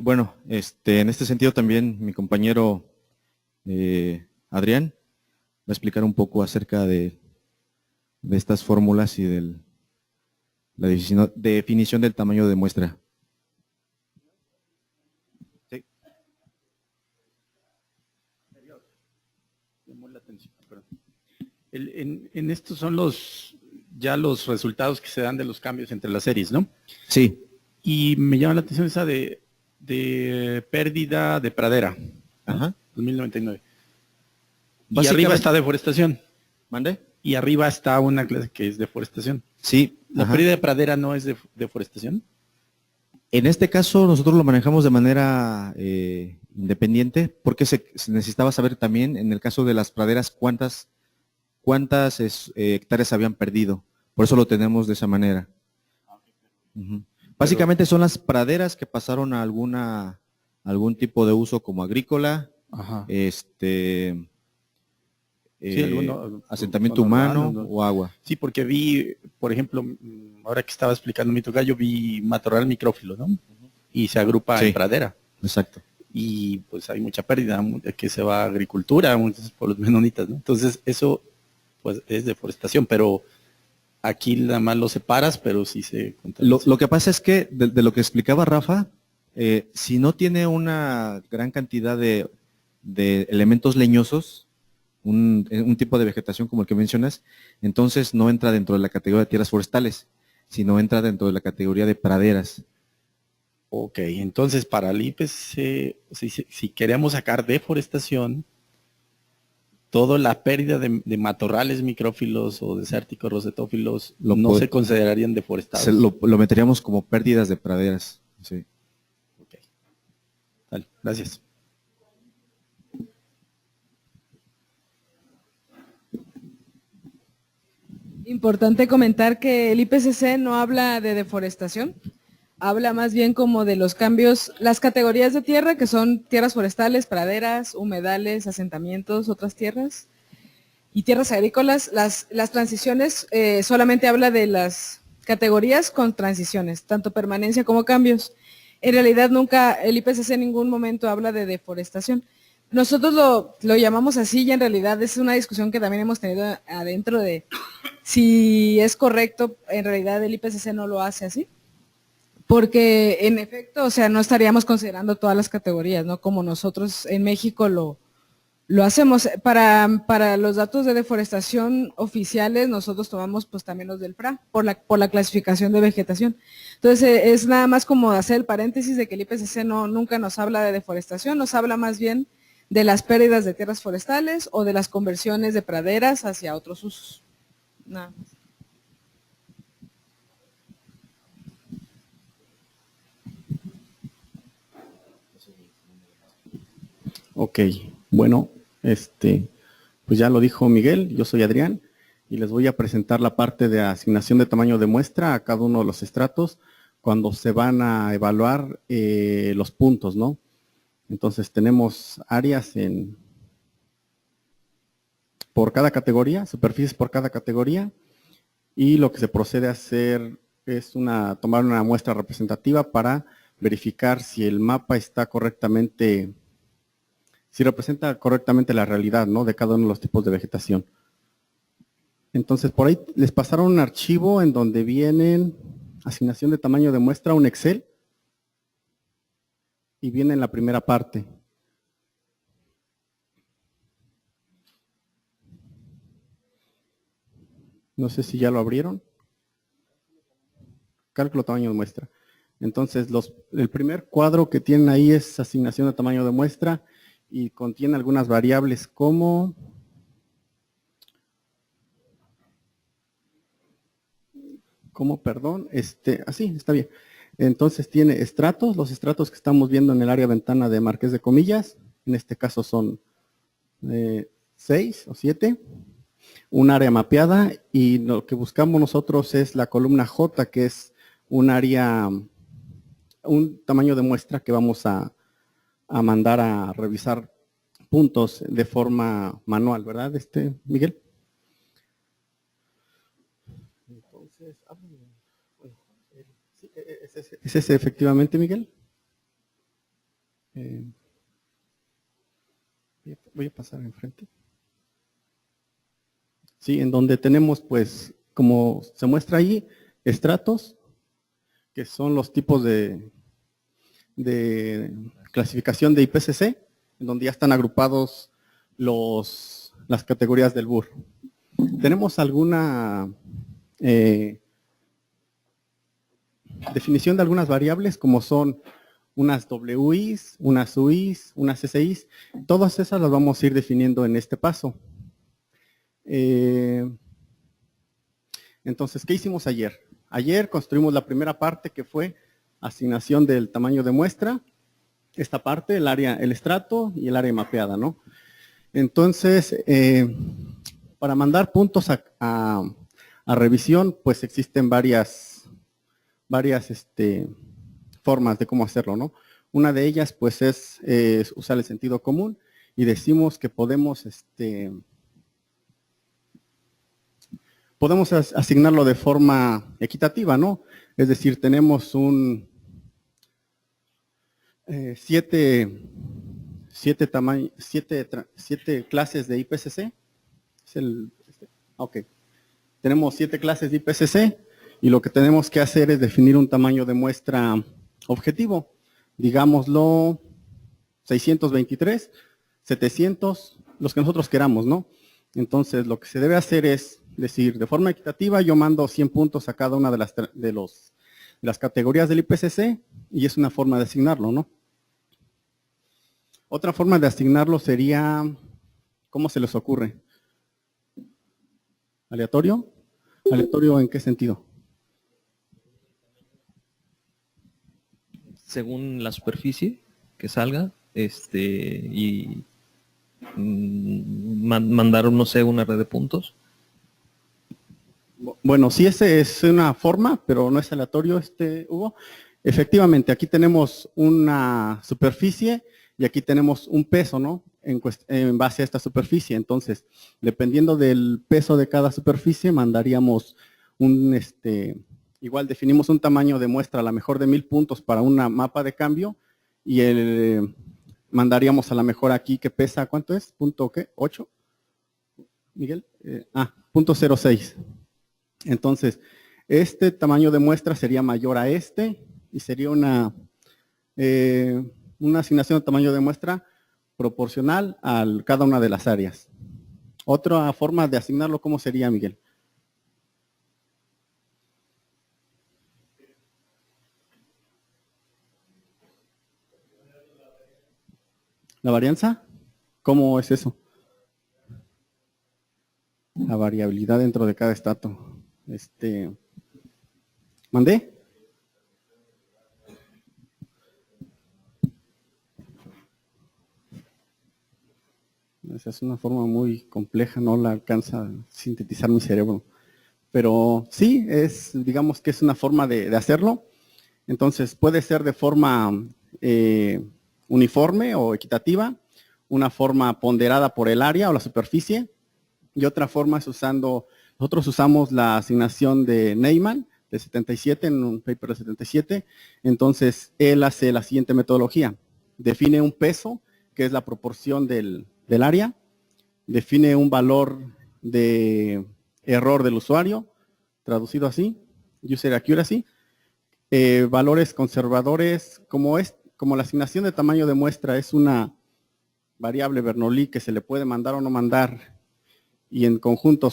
Bueno, en este sentido también mi compañero Adrián va a explicar un poco acerca de estas fórmulas y de la definición del tamaño de muestra. Sí. En estos son ya los resultados que se dan de los cambios entre las series, ¿no? Sí. Y me llama la atención esa de pérdida de pradera, ¿no? Ajá. 2099. Y arriba está deforestación. ¿Mande? Y arriba está una clase que es deforestación. Sí. ¿La pérdida de pradera no es deforestación? En este caso nosotros lo manejamos de manera independiente porque se necesitaba saber también en el caso de las praderas cuántas hectáreas habían perdido. Por eso lo tenemos de esa manera. Básicamente son las praderas que pasaron a algún tipo de uso como agrícola, asentamiento humano o agua. Sí, porque vi, por ejemplo, ahora que estaba explicando mi tocayo, vi matorral micrófilo, ¿no? Y se agrupa en pradera. Exacto. Y pues hay mucha pérdida, que se va a agricultura, muchos pueblos menonitas, ¿no? Entonces eso pues es deforestación, pero aquí nada más lo separas, pero sí se... Lo que pasa es que, de lo que explicaba Rafa, si no tiene una gran cantidad de elementos leñosos, un tipo de vegetación como el que mencionas, entonces no entra dentro de la categoría de tierras forestales, sino entra dentro de la categoría de praderas. Ok, entonces para el IPCC, si queremos sacar deforestación, toda la pérdida de matorrales micrófilos o desérticos rosetófilos no se considerarían deforestados. Lo meteríamos como pérdidas de praderas. Sí. Ok. Dale, gracias. Importante comentar que el IPCC no habla de deforestación, habla más bien como de los cambios, las categorías de tierra que son tierras forestales, praderas, humedales, asentamientos, otras tierras y tierras agrícolas. Las transiciones solamente habla de las categorías con transiciones, tanto permanencia como cambios. En realidad nunca, el IPCC en ningún momento habla de deforestación. Nosotros lo llamamos así y en realidad es una discusión que también hemos tenido adentro de si es correcto, en realidad el IPCC no lo hace así. Porque en efecto, o sea, no estaríamos considerando todas las categorías, ¿no? Como nosotros en México lo hacemos. Para los datos de deforestación oficiales, nosotros tomamos pues también los del FRA, por la clasificación de vegetación. Entonces, es nada más como hacer el paréntesis de que el IPCC nunca nos habla de deforestación, nos habla más bien de las pérdidas de tierras forestales o de las conversiones de praderas hacia otros usos. Nada más. Ok, bueno, pues ya lo dijo Miguel, yo soy Adrián y les voy a presentar la parte de asignación de tamaño de muestra a cada uno de los estratos cuando se van a evaluar los puntos, ¿no? Entonces tenemos áreas por cada categoría, superficies por cada categoría, y lo que se procede a hacer es tomar una muestra representativa para verificar si el mapa está correctamente, si representa correctamente la realidad, ¿no?, de cada uno de los tipos de vegetación. Entonces, por ahí les pasaron un archivo en donde vienen asignación de tamaño de muestra, un Excel, y viene en la primera parte. No sé si ya lo abrieron. Cálculo tamaño de muestra. Entonces, el primer cuadro que tienen ahí es asignación de tamaño de muestra y contiene algunas variables como perdón, así, está bien. Entonces tiene estratos, los estratos que estamos viendo en el área ventana de Marqués de Comillas, en este caso son 6 o 7, un área mapeada, y lo que buscamos nosotros es la columna J, que es un área, un tamaño de muestra que vamos a mandar a revisar puntos de forma manual, ¿verdad, Miguel? Entonces, ¿es ese efectivamente, Miguel? Eh, voy a pasar enfrente. Sí, en donde tenemos, pues, como se muestra ahí, estratos, que son los tipos de clasificación de IPCC, en donde ya están agrupados las categorías del BUR. ¿Tenemos alguna definición de algunas variables, como son unas WIs, unas UIs, unas SIs? Todas esas las vamos a ir definiendo en este paso. Entonces, ¿qué hicimos ayer? Ayer construimos la primera parte, que fue asignación del tamaño de muestra. Esta parte, el estrato y el área mapeada, ¿no? Entonces, para mandar puntos a revisión, pues existen varias formas de cómo hacerlo, ¿no? Una de ellas, pues, es usar el sentido común, y decimos que podemos asignarlo de forma equitativa, ¿no? Es decir, tenemos siete clases de IPCC. Ok. Tenemos 7 clases de IPCC, y lo que tenemos que hacer es definir un tamaño de muestra objetivo. Digámoslo 623, 700, los que nosotros queramos, ¿no? Entonces, lo que se debe hacer es decir, de forma equitativa, yo mando 100 puntos a cada una de las categorías del IPCC, y es una forma de asignarlo, ¿no? Otra forma de asignarlo sería, ¿cómo se les ocurre? ¿Aleatorio? ¿Aleatorio en qué sentido? Según la superficie que salga, y mandar, no sé, una red de puntos. Bueno, sí, ese es una forma, pero no es aleatorio, Hugo. Efectivamente, aquí tenemos una superficie y aquí tenemos un peso, ¿no? En base a esta superficie. Entonces, dependiendo del peso de cada superficie, mandaríamos igual definimos un tamaño de muestra a la mejor de 1000 puntos para una mapa de cambio, y mandaríamos a la mejor aquí, que pesa, ¿cuánto es? ¿Punto qué? ¿8? Miguel? Punto 06. Entonces, este tamaño de muestra sería mayor a y sería una asignación de tamaño de muestra proporcional a cada una de las áreas. Otra forma de asignarlo, ¿cómo sería, Miguel? ¿La varianza? ¿Cómo es eso? La variabilidad dentro de cada estrato. ¿Mandé? Esa es una forma muy compleja, no la alcanza a sintetizar mi cerebro. Pero sí, digamos que es una forma de hacerlo. Entonces, puede ser de forma uniforme o equitativa, una forma ponderada por el área o la superficie, y otra forma es nosotros usamos la asignación de Neyman, de 77, en un paper de 77. Entonces, él hace la siguiente metodología. Define un peso, que es la proporción del área, define un valor de error del usuario, traducido así, user accuracy, valores conservadores, como la asignación de tamaño de muestra es una variable Bernoulli que se le puede mandar o no mandar, y en conjunto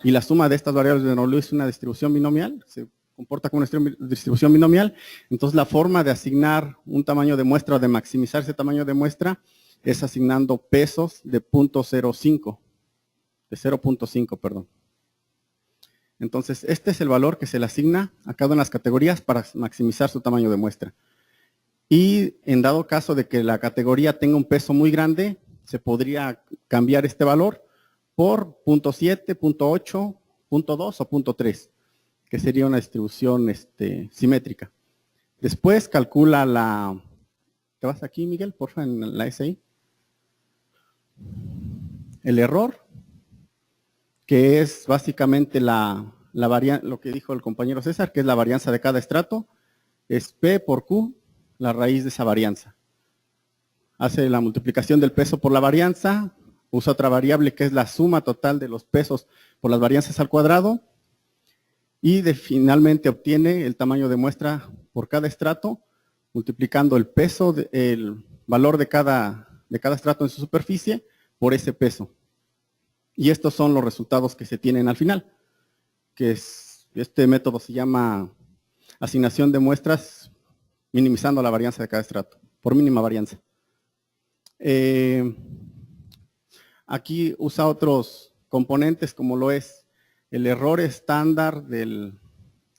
y la suma de estas variables de Bernoulli es una distribución binomial, se comporta como una distribución binomial. Entonces, la forma de asignar un tamaño de muestra o de maximizar ese tamaño de muestra es asignando pesos de 0.5, perdón. Entonces, este es el valor que se le asigna a cada una de las categorías para maximizar su tamaño de muestra. Y en dado caso de que la categoría tenga un peso muy grande, se podría cambiar este valor por 0.7, 0.8, 0.2 o 0.3, que sería una distribución simétrica. Después calcula ¿te vas aquí, Miguel, porfa, en la SI? El error, que es básicamente lo que dijo el compañero César, que es la varianza de cada estrato, es P por Q, la raíz de esa varianza. Hace la multiplicación del peso por la varianza, usa otra variable que es la suma total de los pesos por las varianzas al cuadrado y finalmente obtiene el tamaño de muestra por cada estrato, multiplicando el peso, el valor de cada estrato en su superficie por ese peso. Y estos son los resultados que se tienen al final, que este método se llama asignación de muestras minimizando la varianza de cada estrato, por mínima varianza. Aquí usa otros componentes como lo es el error estándar de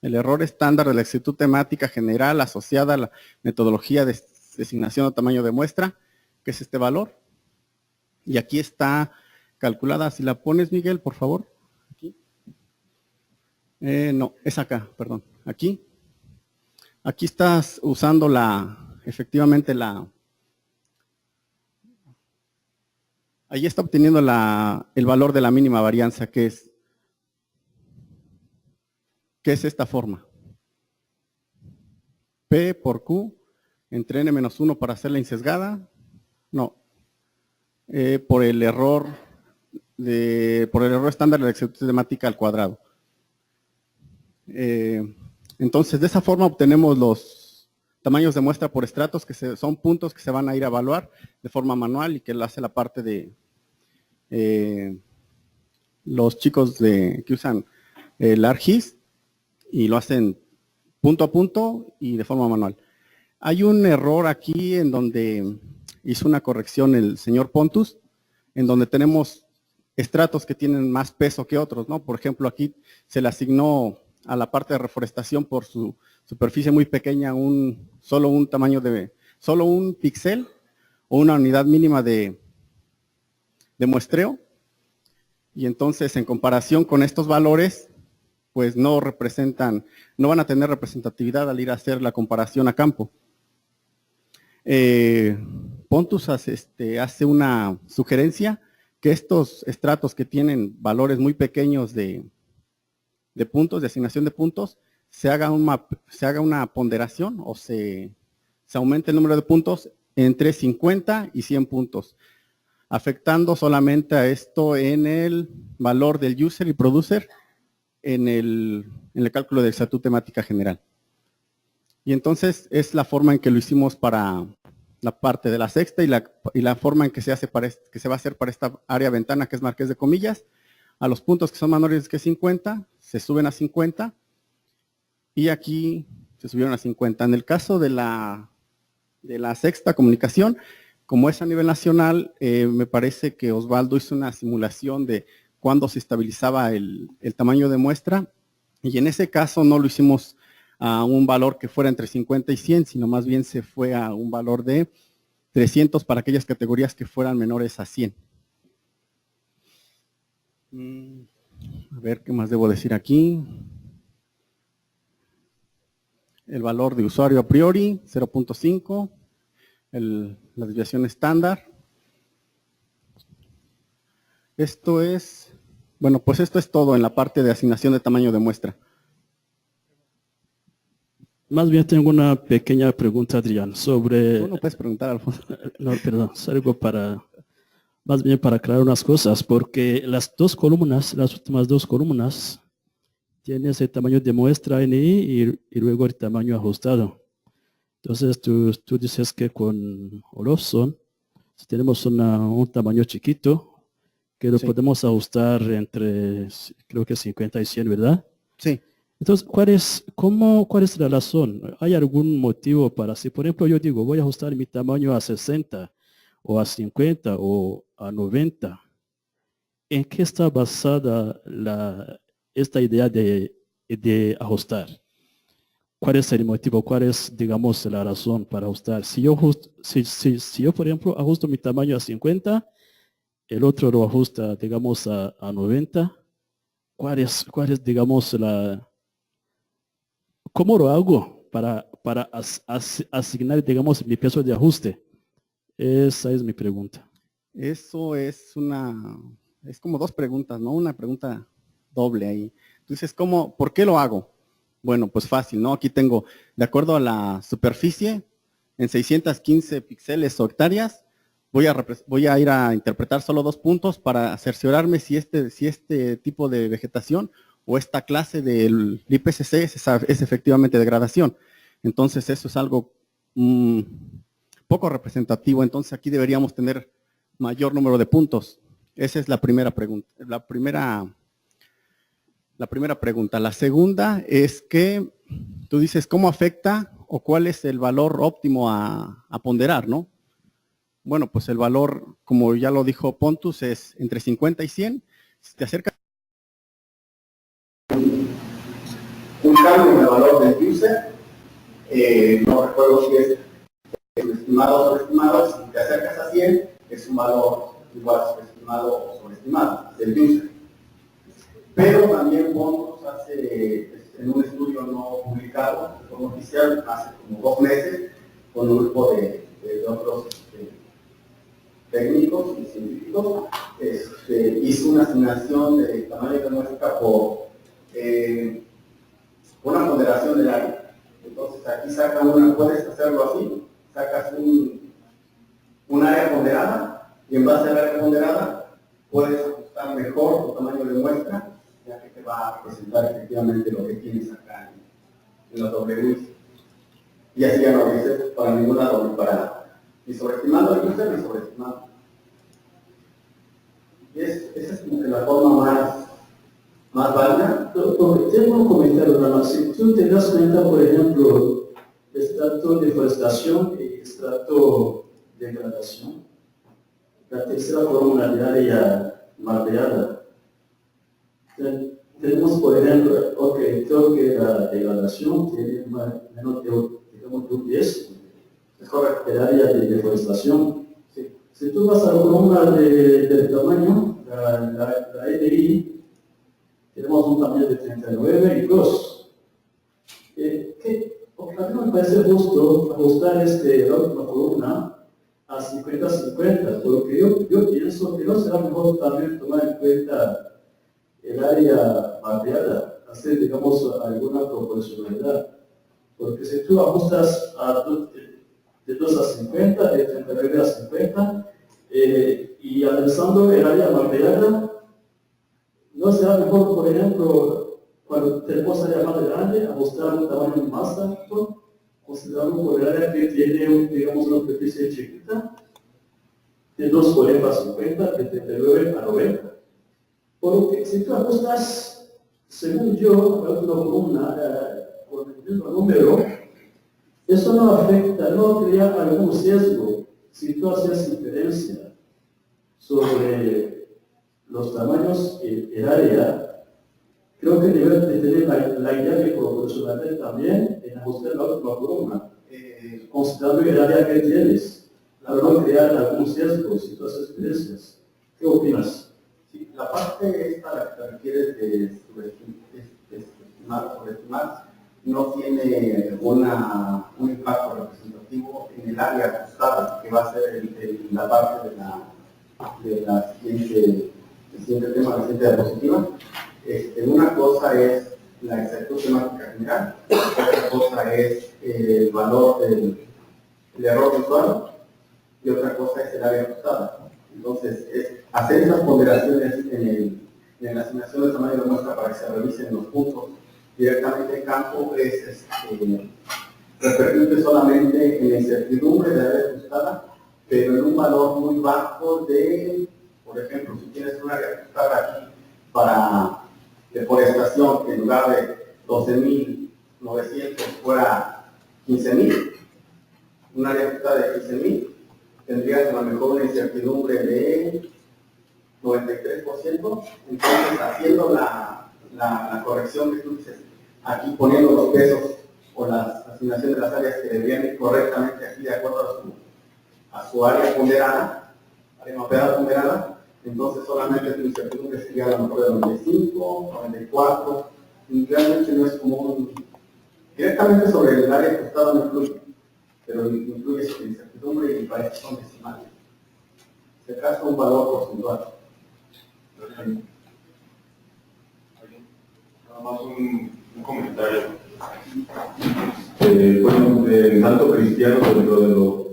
la exactitud temática general asociada a la metodología de designación o tamaño de muestra, que es este valor. Y aquí está calculada, si la pones, Miguel, por favor. Aquí. No, es acá, perdón. Aquí. Aquí estás usando efectivamente ahí está obteniendo el valor de la mínima varianza, que es esta forma. P por Q entre n-1 para hacerla insesgada. No. Por el error estándar de la exactitud temática al cuadrado. Entonces, de esa forma obtenemos los tamaños de muestra por estratos, que son puntos que se van a ir a evaluar de forma manual y que lo hace la parte de los chicos que usan el ArcGIS y lo hacen punto a punto y de forma manual. Hay un error aquí en donde hizo una corrección el señor Pontus, en donde tenemos estratos que tienen más peso que otros, ¿no? Por ejemplo, aquí se le asignó a la parte de reforestación por su superficie muy pequeña solo un píxel o una unidad mínima de muestreo. Y entonces, en comparación con estos valores, pues no van a tener representatividad al ir a hacer la comparación a campo. Pontus hace una sugerencia que estos estratos que tienen valores muy pequeños de puntos, de asignación de puntos, se haga una ponderación o se aumente el número de puntos entre 50 y 100 puntos, afectando solamente a esto en el valor del user y producer en el cálculo de exactitud temática general. Y entonces es la forma en que lo hicimos para la parte de la sexta y la forma en que se va a hacer para esta área ventana que es Marqués de Comillas. A los puntos que son menores que 50, se suben a 50 y aquí se subieron a 50. En el caso de la sexta comunicación, como es a nivel nacional, me parece que Osvaldo hizo una simulación de cuándo se estabilizaba el tamaño de muestra y en ese caso no lo hicimos a un valor que fuera entre 50 y 100, sino más bien se fue a un valor de 300 para aquellas categorías que fueran menores a 100. A ver, ¿qué más debo decir aquí? El valor de usuario a priori, 0.5. La desviación estándar. Esto es todo en la parte de asignación de tamaño de muestra. Más bien tengo una pequeña pregunta, Adrián, sobre... Tú no puedes preguntar, Alfonso. No, perdón, es algo más bien para aclarar unas cosas, porque las últimas dos columnas, tienen ese tamaño de muestra NI y luego el tamaño ajustado. Entonces tú dices que con Olofsson, si tenemos un tamaño chiquito, que lo podemos ajustar entre, creo que 50 y 100, ¿verdad? Sí. Entonces, ¿cuál es la razón? ¿Hay algún motivo para, si por ejemplo yo digo, voy a ajustar mi tamaño a 60 o a 50 o a 90? ¿En qué está basada esta idea de ajustar? ¿Cuál es el motivo? ¿Cuál es, digamos, la razón para ajustar? Si yo, por ejemplo, ajusto mi tamaño a 50, el otro lo ajusta, digamos, a 90, ¿cuál es, digamos, ¿cómo lo hago para asignar, digamos, mi peso de ajuste? Esa es mi pregunta. Eso es como dos preguntas, ¿no? Una pregunta doble ahí. Entonces, ¿por qué lo hago? Bueno, pues fácil, ¿no? Aquí tengo, de acuerdo a la superficie, en 615 píxeles o hectáreas, voy a ir a interpretar solo 2 puntos para cerciorarme si este tipo de vegetación o esta clase del IPCC es efectivamente degradación. Entonces eso es algo poco representativo, entonces aquí deberíamos tener mayor número de puntos. Esa es la primera pregunta. La primera pregunta. La segunda es que tú dices cómo afecta o cuál es el valor óptimo a ponderar, ¿no? Bueno, pues el valor, como ya lo dijo Pontus, es entre 50 y 100. Si te acercas un cambio en el valor del user, no recuerdo si es subestimado o sobreestimado. Si te acercas a 100, es un valor igual subestimado o sobreestimado del user. Pero también Pontus hace, en un estudio no publicado, de forma oficial, hace como 2 meses, con un grupo de otros técnicos y científicos, hizo una asignación de tamaño de muestra por una ponderación del área. Entonces aquí puedes hacerlo así, sacas un área ponderada y en base al área ponderada puedes ajustar mejor tu tamaño de muestra, ya que te va a presentar efectivamente lo que tienes acá en los WIs. Y así ya no dices para ningún lado, ni para ni sobreestimado el user ni sobreestimado. Esa es como que la forma más válida. Tengo un comentario nada más. Si tú te das cuenta, por ejemplo, estrato de deforestación y estrato de degradación, la tercera columna de área mapeada, tenemos, por ejemplo, creo que la degradación tiene menos de un 10, es correcto, el área de deforestación. Sí. Si tú vas a la columna del tamaño, la EDI, tenemos un tamaño de 39 y 2. Porque a mí me parece justo ajustar la última columna a 50-50, porque yo pienso que no será mejor también tomar en cuenta el área mapeada, hacer, digamos, alguna proporcionalidad. Porque si tú ajustas de 2 a 50, de 39 a 50, y analizando el área mapeada, ¿no será mejor, por ejemplo, cuando tenemos área más grande, ajustar un tamaño más alto, considerando por el área que tiene, digamos, una superficie chiquita, de 2,40 a 50, de 39 a 90? Porque si tú ajustas, según yo, la última columna, con el mismo número, eso no afecta, no crea algún sesgo si tú haces inferencia sobre los tamaños y el área. Creo que debes de tener la idea de proporcionalidad también en ajustar la última columna, considerando el área que tienes, para no crear algún sesgo si tú haces inferencias. ¿Qué opinas? Sí, la parte esta a la que te refieres de subestimar o sobreestimar no tiene un impacto representativo en el área ajustada, que va a ser la parte de la siguiente tema, la siguiente diapositiva. Una cosa es la exactitud temática general, otra cosa es el valor del error visual y otra cosa es el área ajustada. Entonces, hacer esas ponderaciones en la asignación del tamaño de muestra para que se revisen los puntos directamente en campo es repercute solamente en la incertidumbre de área ajustada, pero en un valor muy bajo de, por ejemplo, si tienes una área ajustada aquí para deforestación, que en lugar de 12.900 fuera 15.000, un área ajustada de 15.000, tendrías a lo mejor una incertidumbre de 93%, entonces haciendo la corrección que tú dices, aquí poniendo los pesos o las asignaciones de las áreas que deberían ir correctamente aquí de acuerdo a su área ponderada, área mapeada ponderada, entonces solamente tu incertidumbre sería a lo mejor de 95, 94, y realmente no es como directamente sobre el área ajustada no influye, pero incluye su incertidumbre y para eso son decimales. En este caso un valor porcentual. Nada más un comentario. Bueno, el santo cristiano dentro de los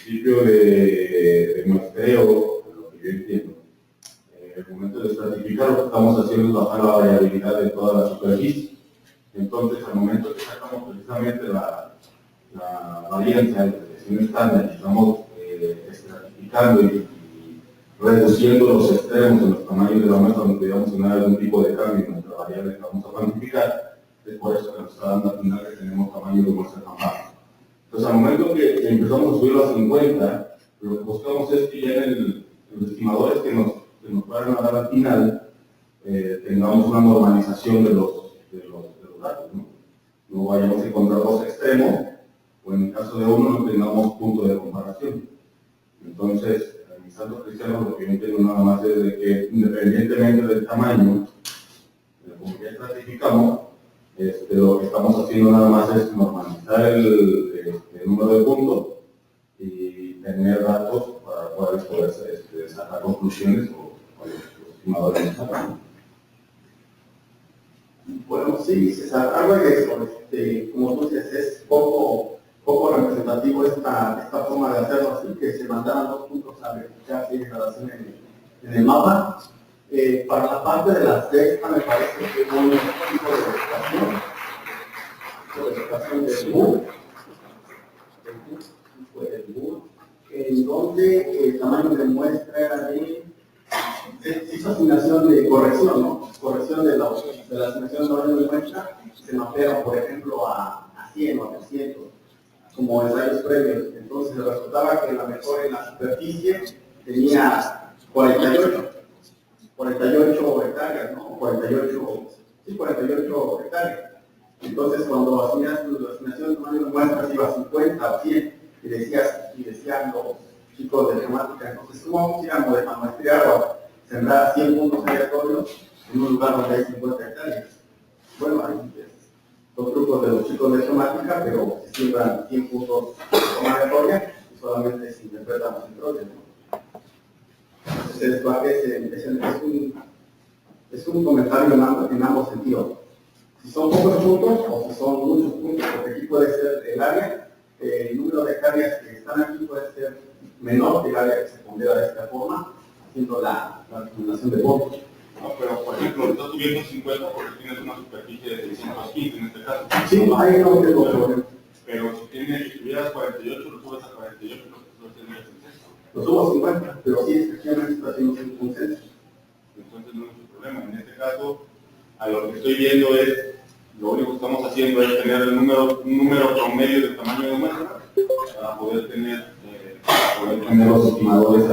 principio de muestreo, de lo que yo entiendo. En el momento de estratificar, lo que estamos haciendo es bajar la variabilidad de toda la superficie. Entonces, al momento que sacamos precisamente la varianza de la sección estándar, y estamos estratificando y reduciendo los extremos en los tamaños de la muestra, donde digamos tener algún tipo de cambio en nuestra variable que vamos a cuantificar, es por eso que nos está dando a final que tenemos tamaños de muestra tan bajos. Entonces, al momento que empezamos a subirlo a 50, lo que buscamos es que ya en los estimadores que nos puedan dar al final, tengamos una normalización de los datos, ¿no? No vayamos a encontrar dos extremos, o en el caso de uno no tengamos punto de comparación. Entonces, en mis santos cristianos, lo que yo entiendo nada más es de que, independientemente del tamaño, como ya estratificamos, lo que estamos haciendo nada más es normalizar el número de puntos y tener datos para poder sacar conclusiones o los estimadores de tamaño. Bueno, sí, César, algo de eso, como tú dices, es poco representativo esta forma de hacerlo así, que se mandaran 2 puntos a verificar si hay gradación en el mapa. Para la parte de la sexta me parece que es un tipo de vegetación de BUR, en donde el tamaño de muestra era de hizo asignación de corrección, ¿no? Corrección de la asignación de tamaño de muestra, se mapea, por ejemplo, a 100 o a 300, como ensayos previos. Entonces resultaba que la mejora en la superficie tenía 48 hectáreas, ¿no? 48 hectáreas. Entonces, cuando hacías tu asignación de tamaño de muestras, iba a 50 o 100, y decían los chicos de geomática, entonces, ¿cómo vamos a ir a muestrear o a sembrar 100 puntos aleatorios en un lugar donde hay 50 hectáreas? Bueno, hay los trucos de los chicos de geomática, pero se siembran 100 puntos con aleatoria y solamente se interpretan los introides, ¿no? Entonces, es un comentario en ambos sentidos. Si son pocos puntos o si son muchos puntos, porque aquí puede ser el área, el número de hectáreas que están aquí puede ser menor que el área que se pondera de esta forma, haciendo la acumulación de votos. No, pero por ejemplo, estás subiendo 50 porque tienes una superficie de 615 en este caso. Sí, ahí no tengo problema. Pero si tuvieras 48, lo subes a 48, lo tendrías en censo. Lo subo a 50, pero sí, efectivamente está haciendo un censo. Entonces no es un problema. En este caso, a lo que estoy viendo es, lo único que estamos haciendo es tener un número promedio del tamaño de muestra para poder tener los estimadores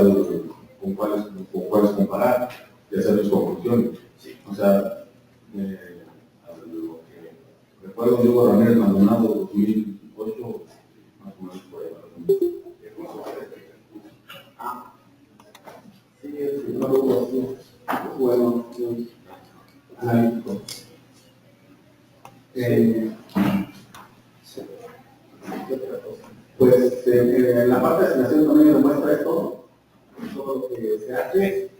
con cuáles comparar y hacer sus conclusiones. Sí. O sea, lo que recuerdo Diego Ramírez Maldonado 2008, más o menos por ahí. Sí, no lo conocía. Bueno, analítico. Pues en la parte de asignación también nos muestra todo lo que se hace.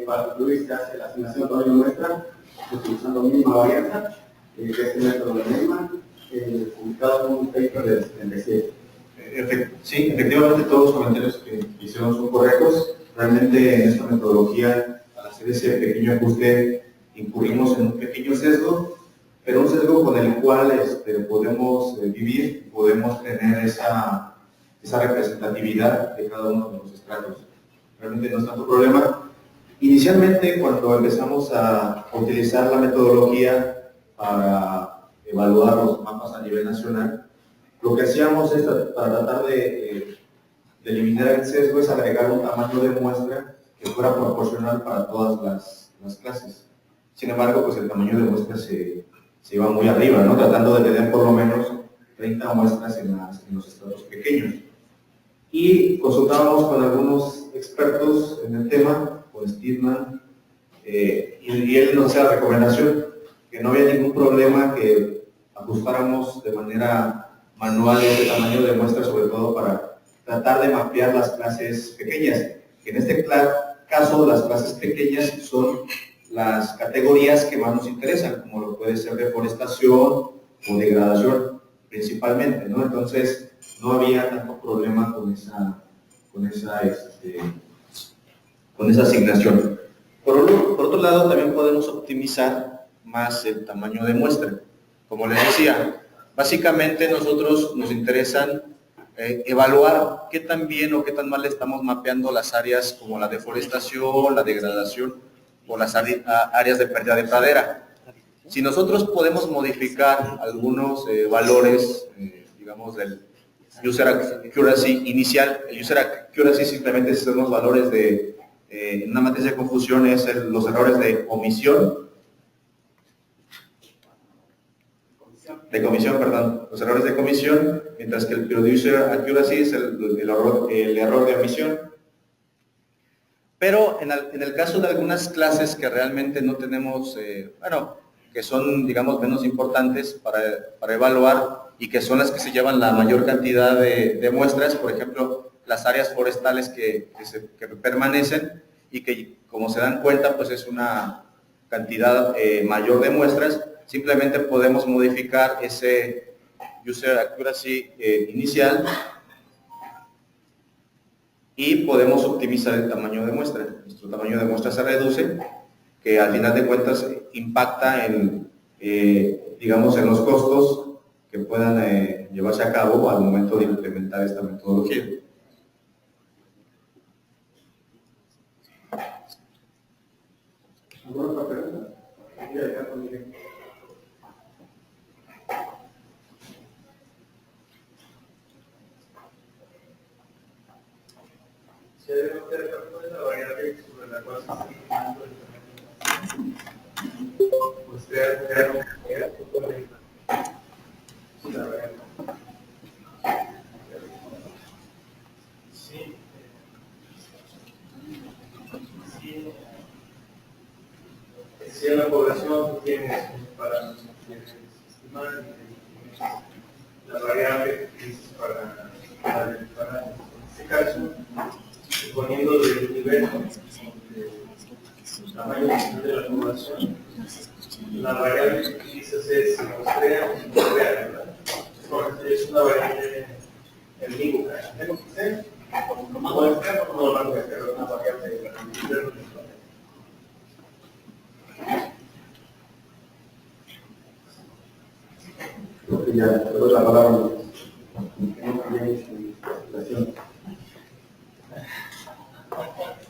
Para concluir, se hace la asignación tamaño de muestra utilizando la misma varianza, que es el método de Neyman, publicado en un paper de 77. Sí, efectivamente todos los comentarios que hicieron son correctos. Realmente en esta metodología, al hacer ese pequeño ajuste, incurrimos en un pequeño sesgo, pero un sesgo con el cual podemos vivir, podemos tener esa representatividad de cada uno de los estratos. Realmente no es tanto problema. Inicialmente, cuando empezamos a utilizar la metodología para evaluar los mapas a nivel nacional, lo que hacíamos es, para tratar de eliminar el sesgo, es agregar un tamaño de muestra que fuera proporcional para todas las clases. Sin embargo, pues el tamaño de muestra se iba muy arriba, ¿no? Tratando de tener por lo menos 30 muestras en los estratos pequeños. Y consultábamos con algunos expertos en el tema, con Steedman, y él nos hacía la recomendación que no había ningún problema que ajustáramos de manera manual este tamaño de muestra, sobre todo para tratar de mapear las clases pequeñas. En este caso, las clases pequeñas son las categorías que más nos interesan, como lo puede ser deforestación o degradación principalmente, ¿no? Entonces, no había tanto problema con esa asignación. Por otro lado, también podemos optimizar más el tamaño de muestra. Como les decía, básicamente nosotros nos interesan evaluar qué tan bien o qué tan mal estamos mapeando las áreas como la deforestación, la degradación o las áreas de pérdida de pradera. Si nosotros podemos modificar algunos valores, digamos, del user accuracy inicial, el user accuracy simplemente son los valores de, en una matriz de confusión es los errores de omisión, los errores de comisión, mientras que el producer accuracy es el error de omisión. Pero en el caso de algunas clases que realmente no tenemos, que son, digamos, menos importantes para evaluar y que son las que se llevan la mayor cantidad de muestras, por ejemplo, las áreas forestales que permanecen y que, como se dan cuenta, pues es una cantidad mayor de muestras. Simplemente podemos modificar ese user accuracy inicial y podemos optimizar el tamaño de muestra. Nuestro tamaño de muestra se reduce, que al final de cuentas impacta en, digamos, en los costos que puedan llevarse a cabo al momento de implementar esta metodología. ¿Alguna otra pregunta? Se debe notar la variable sobre la cual se está aplicando usted crea una manera la variable. Sí. Si en la población tienes para estimar la variable que dices para en este caso, suponiendo el nivel de tamaño de la población, la variable que utilizas es si nos crea o si no crea, ¿verdad? Porque es una variable unívoca. ¿Tengo que ser? Como externo, como lo van a hacer una variable de la Ya, te doy la palabra.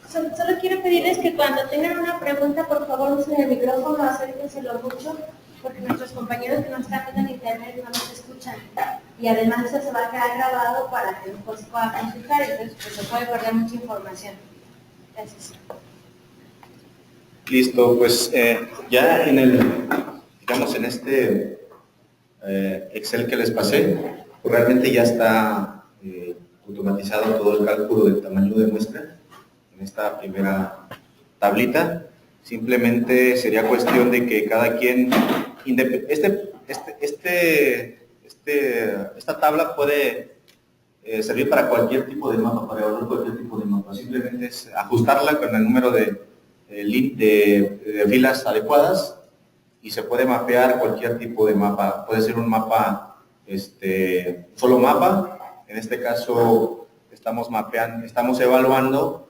Solo quiero pedirles que cuando tengan una pregunta, por favor usen el micrófono, acérquenselo mucho, porque nuestros compañeros que nos están viendo en internet no nos escuchan. Y además eso se va a quedar grabado para que después se pueda consultar, entonces pues, se puede perder mucha información. Gracias. Listo, pues ya digamos, en este Excel que les pasé, pues realmente ya está automatizado todo el cálculo del tamaño de muestra en esta primera tablita. Simplemente sería cuestión de que cada quien, esta tabla puede servir para cualquier tipo de mapa, para evaluar cualquier tipo de mapa. Simplemente es ajustarla con el número de filas adecuadas y se puede mapear cualquier tipo de mapa. Puede ser un mapa, solo mapa. En este caso estamos evaluando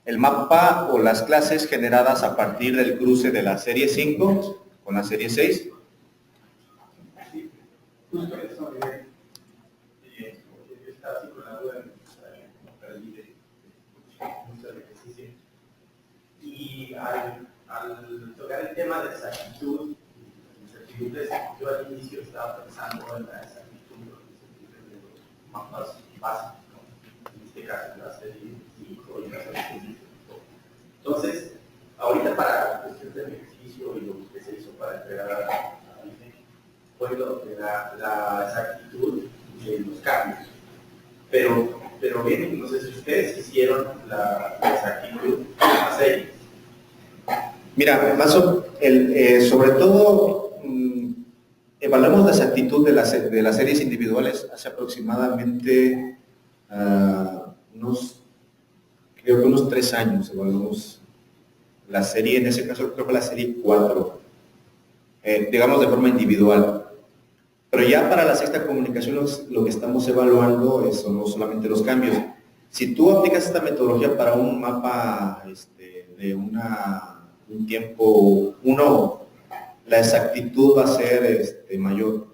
el mapa o las clases generadas a partir del cruce de la serie 5 con la serie 6. Justo eso, yo estaba así con la duda, me perdí de mucho del ejercicio. Y al tocar el tema de exactitud, yo al inicio estaba pensando en la exactitud de los mapas básicos, ¿no? En este caso la serie 5 y la serie 6. Entonces, ahorita para la cuestión del ejercicio y lo que se hizo para entregar a fue la exactitud de los cambios. Pero bien, no sé si ustedes hicieron la exactitud de la serie. Mira, sobre todo evaluamos la exactitud de las series individuales hace aproximadamente creo que unos 3 años evaluamos la serie, en ese caso creo que la serie 4, digamos de forma individual. Pero ya para la sexta comunicación lo que estamos evaluando son no solamente los cambios. Si tú aplicas esta metodología para un mapa de un tiempo 1, la exactitud va a ser mayor.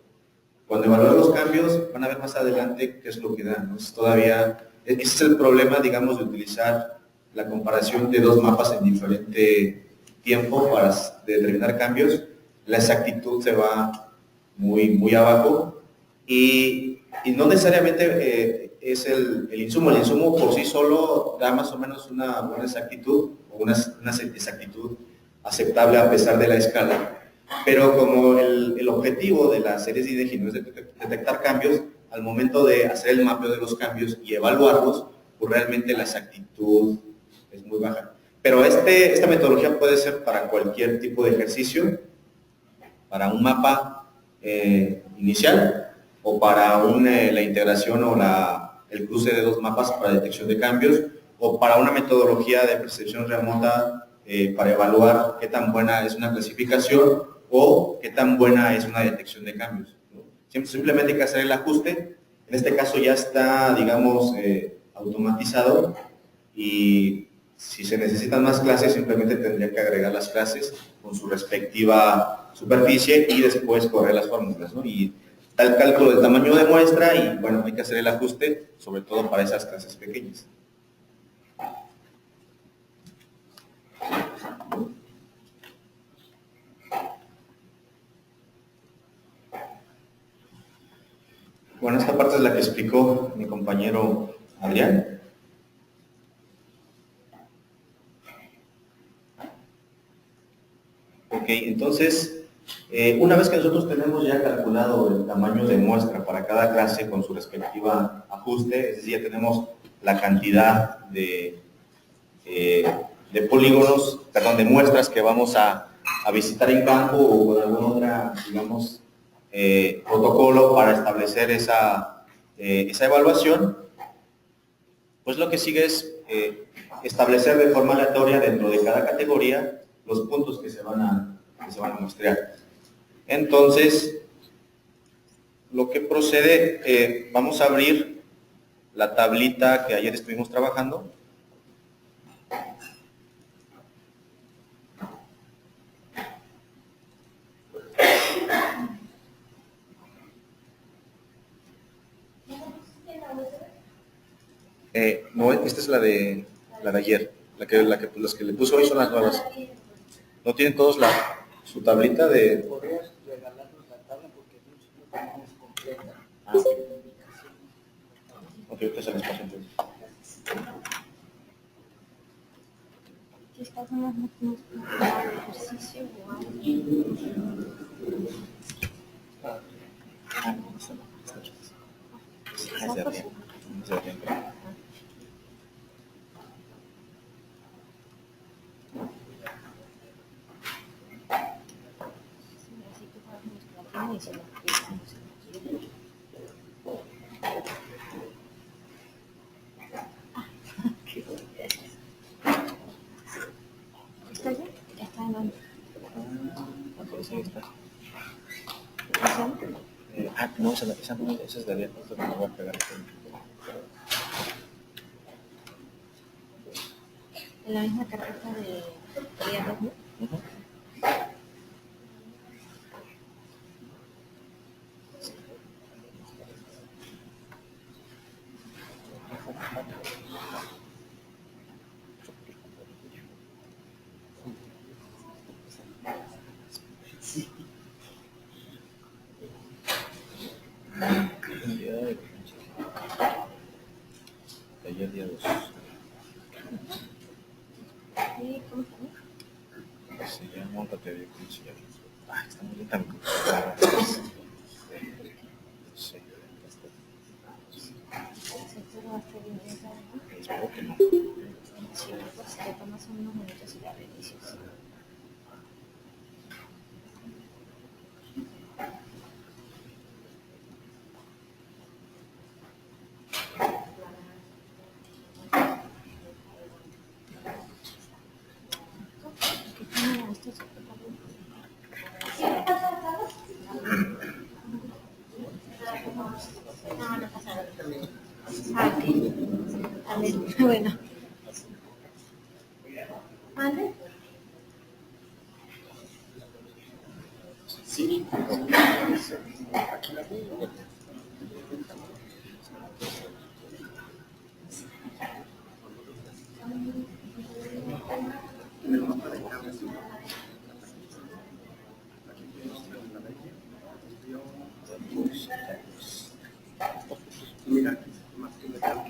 Cuando evalúas los cambios, van a ver más adelante qué es lo que dan, ¿no? Ese es el problema, digamos, de utilizar la comparación de dos mapas en diferente tiempo para determinar cambios. La exactitud se va muy abajo y no necesariamente es el insumo. El insumo por sí solo da más o menos una buena exactitud o una exactitud aceptable a pesar de la escala. Pero como el objetivo de las series de IDEGI no es detectar cambios, al momento de hacer el mapeo de los cambios y evaluarlos, pues realmente la exactitud es muy baja. Pero esta metodología puede ser para cualquier tipo de ejercicio, para un mapa inicial o para la integración o el cruce de dos mapas para detección de cambios o para una metodología de percepción remota para evaluar qué tan buena es una clasificación o qué tan buena es una detección de cambios, ¿no? Simplemente hay que hacer el ajuste. En este caso ya está, digamos, automatizado y si se necesitan más clases, simplemente tendría que agregar las clases con su respectiva superficie y después correr las fórmulas, ¿no? Y tal cálculo del tamaño de muestra y, bueno, hay que hacer el ajuste, sobre todo para esas clases pequeñas. Bueno, esta parte es la que explicó mi compañero Adrián. Ok, entonces, una vez que nosotros tenemos ya calculado el tamaño de muestra para cada clase con su respectiva ajuste, es decir, ya tenemos la cantidad de polígonos, perdón, de muestras que vamos a visitar en campo o con alguna otra, digamos, protocolo para establecer esa evaluación, pues lo que sigue es establecer de forma aleatoria dentro de cada categoría los puntos que se van a muestrear. Entonces, lo que procede, vamos a abrir la tablita que ayer estuvimos trabajando. No, esta es la de ayer. Las que le puse hoy son las nuevas. ¿No tienen todos su tablita de...? Podrías regalarnos la tabla porque no tenemos completa. Ok, ahorita se les paso entonces. Estas son las máquinas para el ejercicio o algo. ¿Está ya? Ya está en donde. No, esa es de ayer, esta me la voy a pegar. En la misma carpeta de triados, ¿no? Ayer día 2. Sí, ¿cómo se llama? Se llama, móntate de cómo se llama. Está muy lenta mi sí. Seguro va a estar bien, ¿no? Espero que no. Sí, pues te tomas unos minutos y la reinicias. No, no pasa nada. Ah, ok. A ver, bueno. ¿Mande? Sí.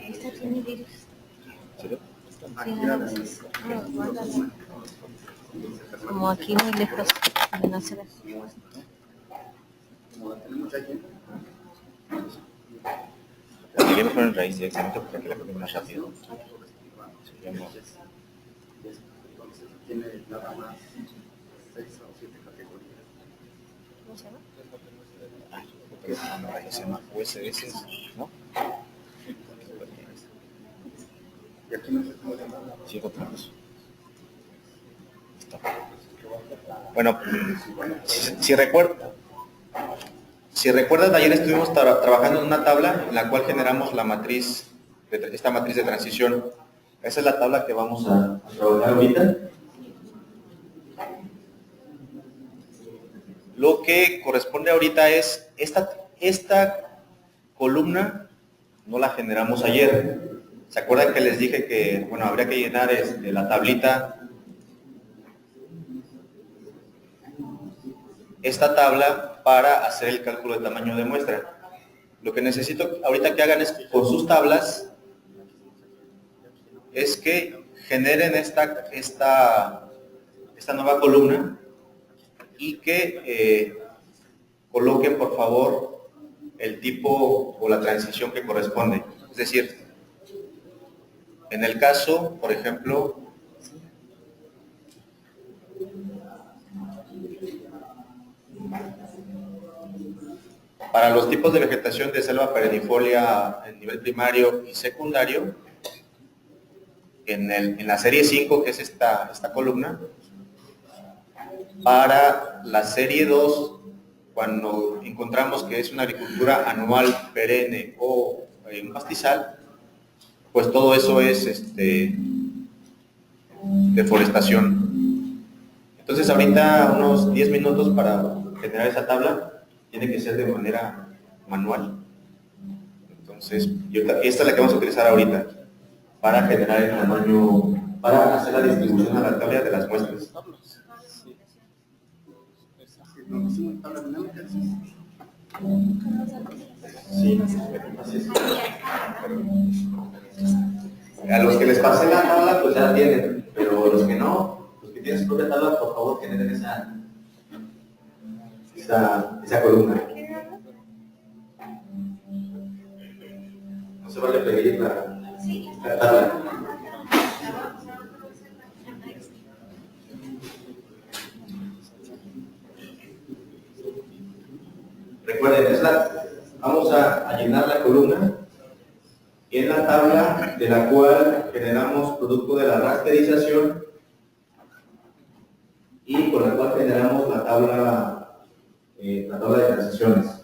Esta tiene virus. Como aquí muy lejos, de no se ve. Aquí le mejor en raíz directamente porque aquí la copia más rápido. Tiene nada más 6 o 7 categorías. ¿Cómo se llama? Se llama USS, ¿no? Y aquí no sé cómo se llama. Sí, otra vez. Bueno, si recuerdas, ayer estuvimos trabajando en una tabla en la cual generamos la matriz, esta matriz de transición. Esa es la tabla que vamos a trabajar ahorita. Lo que corresponde ahorita es esta columna no la generamos ayer. ¿Se acuerdan que les dije que, bueno, habría que llenar la tablita? Esta tabla para hacer el cálculo de tamaño de muestra. Lo que necesito ahorita que hagan es con sus tablas es que generen esta nueva columna y que coloquen por favor el tipo o la transición que corresponde. Es decir, en el caso, por ejemplo, para los tipos de vegetación de selva perennifolia en nivel primario y secundario, en la serie 5, que es esta columna, para la serie 2, cuando encontramos que es una agricultura anual, perenne o un pastizal, pues todo eso es deforestación. Entonces ahorita unos 10 minutos para generar esa tabla. Tiene que ser de manera manual. Entonces, esta es la que vamos a utilizar ahorita para generar el tamaño, para hacer la distribución aleatoria de las muestras. Sí, así es. A los que les pasé la tabla, pues ya la tienen, pero los que no, los que tienen su propia tabla, por favor, generen esa columna. No se vale pedir la tabla. Recuerden, vamos a llenar la columna en la tabla de la cual generamos producto de la rasterización y con la cual generamos la tabla de transiciones.